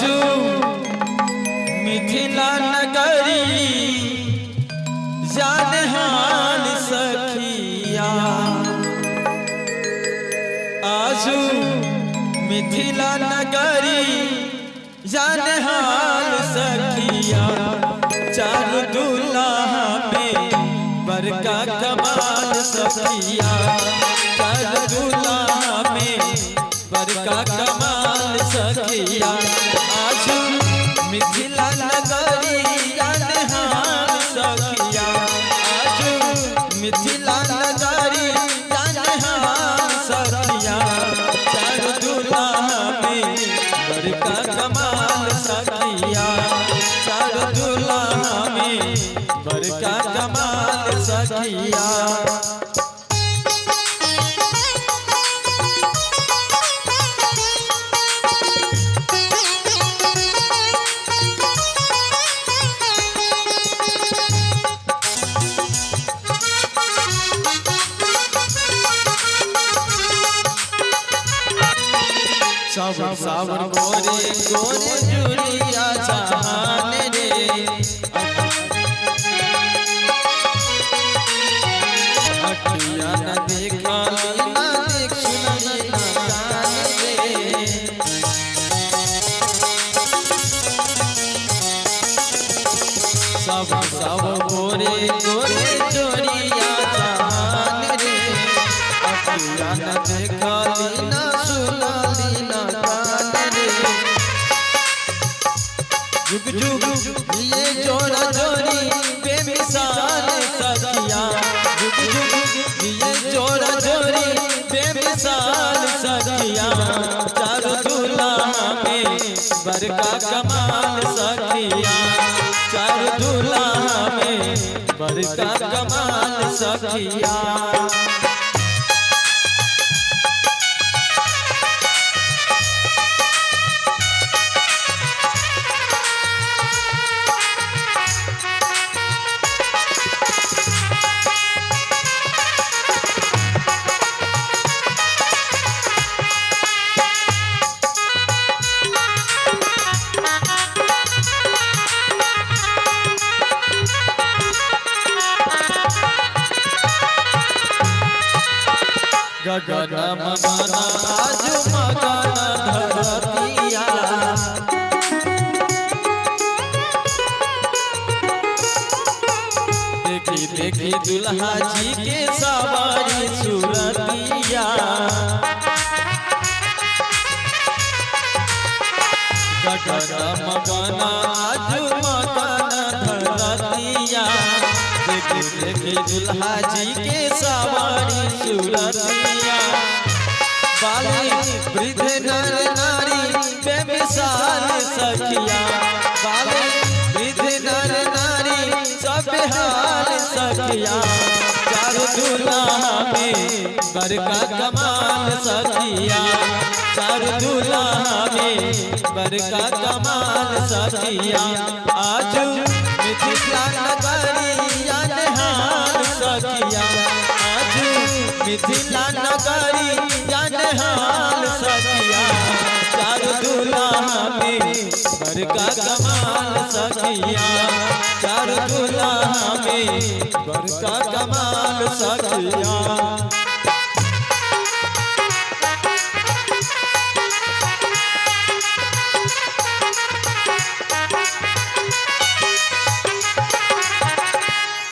आजू मिथिला नगरी जाने हाल सखिया, आजू मिथिला नगरी जाने हाल सखिया। चारू दूल्हा में बड़का कमाल सखिया, चारू दूल्हा में बड़का कमाल सखिया। आजू मिथिला नगरी जाने हाल सखिया, आजू मिथिला नगरी जाने हाल सखिया। चारू दूल्हा में बड़का कमाल सखिया, चारू दूल्हा में बड़का कमाल सखिया। सावन सावन गोरे गोरे जुलिया जहान रे, अखिया न देखा ना देख सुनी ना कान रे। सावन सावन गोरे गोरे जुलिया जहान रे, अखिया न देखा ना सुना जुग जुग ये जोड़ा जोड़ी बेमिसाल सखिया, जुग जुग ये जोड़ा जोड़ी बेमिसाल सखिया। चारू दूल्हा में बड़का कमाल सखिया, चारू दूल्हा में बड़का कमाल सखिया। गगन मगन आज मगन धरतिया, देखी देखी दुल्हा जी के सवारी सूरतिया। गगन मगन आज मगन धरतिया, देखी देखी दुल्हा जी के सवारी सूरतिया। बाली वृद्ध नर नारी बेमिसाल सखिया, बाली वृद्ध नर नारी सब हाल सखिया। चारू दूल्हा में बड़का कमाल सखिया, चारू दूल्हा में बड़का कमाल सखिया। आजू मिथिला नगरी जाने हाल सखिया, आजू मिथिला नगरी जाने हाल सखिया। चारू दूल्हा में बड़का कमाल सखिया, चारू दूल्हा में बड़का कमाल सखिया।